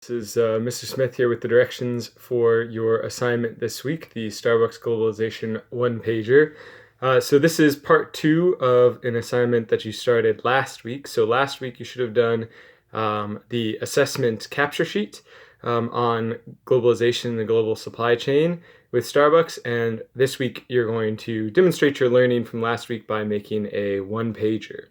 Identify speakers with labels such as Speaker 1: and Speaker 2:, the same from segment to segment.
Speaker 1: This is Mr. Smith here with the directions for your assignment this week, the Starbucks Globalization one-pager. So this is part 2 of an assignment that you started last week. So last week you should have done the assessment capture sheet on globalization and the global supply chain with Starbucks, and this week you're going to demonstrate your learning from last week by making a one-pager.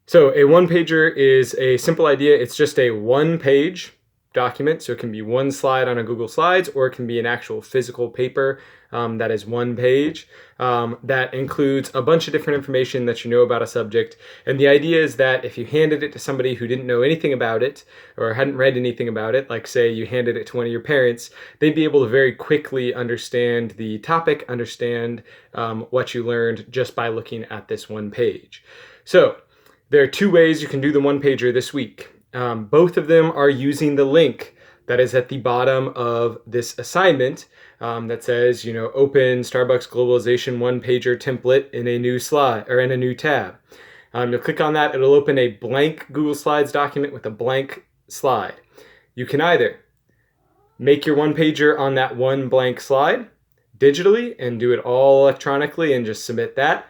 Speaker 1: So a one-pager is a simple idea. It's just a one-page document, so it can be one slide on a Google Slides, or it can be an actual physical paper that is one page that includes a bunch of different information that you know about a subject. And the idea is that if you handed it to somebody who didn't know anything about it or hadn't read anything about it, like say you handed it to one of your parents, they'd be able to very quickly understand the topic, understand what you learned just by looking at this one page. So there are two ways you can do the one-pager this week. Both of them are using the link that is at the bottom of this assignment that says, open Starbucks Globalization one-pager template in a new slide or in a new tab. You'll click on that. It'll open a blank Google Slides document with a blank slide. You can either make your one-pager on that one blank slide digitally and do it all electronically and just submit that.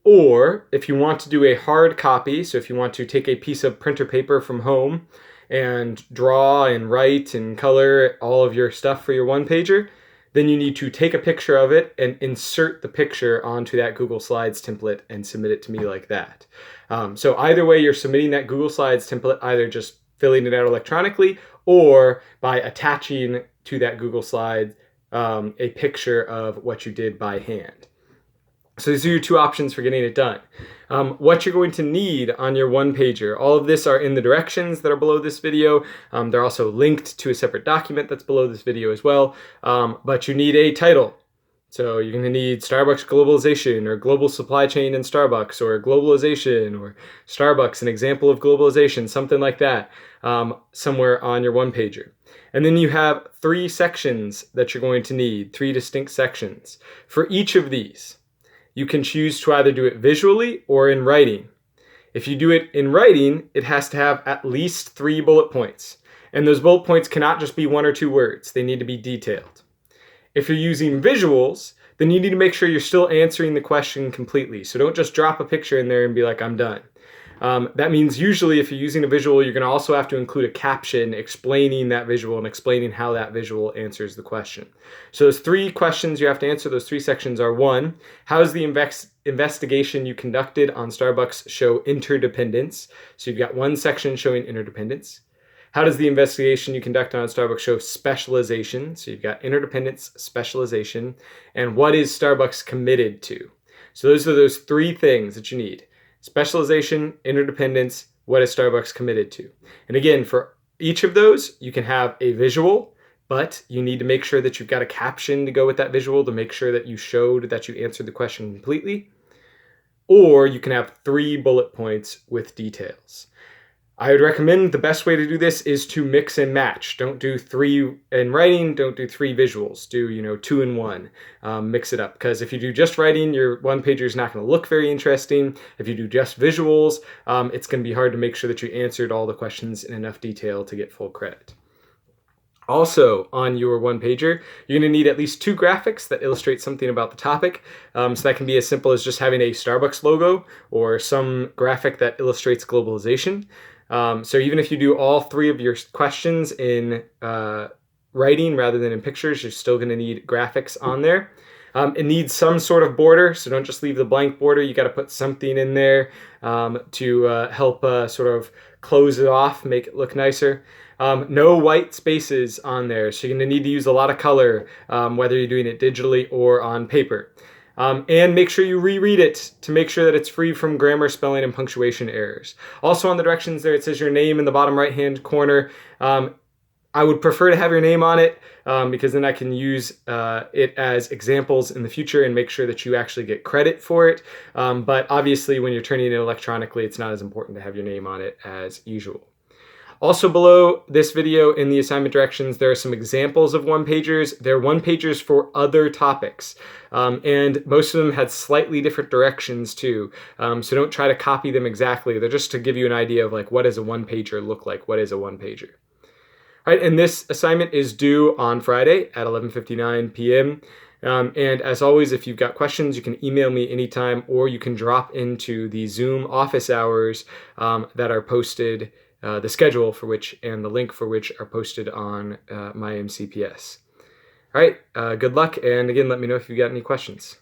Speaker 1: Or if you want to do a hard copy, so if you want to take a piece of printer paper from home and draw and write and color all of your stuff for your one-pager, then you need to take a picture of it and insert the picture onto that Google Slides template and submit it to me like that. So either way, you're submitting that Google Slides template, either just filling it out electronically or by attaching to that Google Slide a picture of what you did by hand. So these are your two options for getting it done. What you're going to need on your one-pager, all of this are in the directions that are below this video. They're also linked to a separate document that's below this video as well. But you need a title. So you're going to need Starbucks Globalization or Global Supply Chain in Starbucks or Globalization or Starbucks, an example of globalization, something like that, somewhere on your one-pager. And then you have 3 sections that you're going to need, 3 distinct sections. For each of these, you can choose to either do it visually or in writing. If you do it in writing, it has to have at least 3 bullet points. And those bullet points cannot just be 1 or 2 words. They need to be detailed. If you're using visuals, then you need to make sure you're still answering the question completely. So don't just drop a picture in there and be like, I'm done. That means usually if you're using a visual, you're going to also have to include a caption explaining that visual and explaining how that visual answers the question. So those 3 questions you have to answer, those 3 sections are: 1, how does the investigation you conducted on Starbucks show interdependence? So you've got 1 section showing interdependence. How does the investigation you conduct on Starbucks show specialization? So you've got interdependence, specialization, and what is Starbucks committed to? So those are those 3 things that you need: specialization, interdependence, what is Starbucks committed to? And again, for each of those, you can have a visual, but you need to make sure that you've got a caption to go with that visual to make sure that you showed that you answered the question completely. Or you can have 3 bullet points with details. I would recommend the best way to do this is to mix and match. Don't do 3 in writing, don't do 3 visuals. Do, 2 in 1. Mix it up, because if you do just writing, your one-pager is not going to look very interesting. If you do just visuals, it's going to be hard to make sure that you answered all the questions in enough detail to get full credit. Also, on your one-pager, you're going to need at least 2 graphics that illustrate something about the topic. So that can be as simple as just having a Starbucks logo or some graphic that illustrates globalization. So even if you do all 3 of your questions in writing rather than in pictures, you're still going to need graphics on there. It needs some sort of border, so don't just leave the blank border. You got to put something in there to help sort of close it off, make it look nicer. No white spaces on there, so you're going to need to use a lot of color, whether you're doing it digitally or on paper. And make sure you reread it to make sure that it's free from grammar, spelling, and punctuation errors. Also on the directions there, it says your name in the bottom right-hand corner. I would prefer to have your name on it because then I can use it as examples in the future and make sure that you actually get credit for it. But obviously, when you're turning it electronically, it's not as important to have your name on it as usual. Also below this video in the assignment directions, there are some examples of one-pagers. They're one-pagers for other topics, and most of them had slightly different directions too. So don't try to copy them exactly. They're just to give you an idea of like what does a one-pager look like, what is a one-pager. All right, and this assignment is due on Friday at 11:59 p.m. And as always, if you've got questions, you can email me anytime, or you can drop into the Zoom office hours that are posted, the schedule for which and the link for which are posted on my MCPS. All right, good luck, and again, let me know if you've got any questions.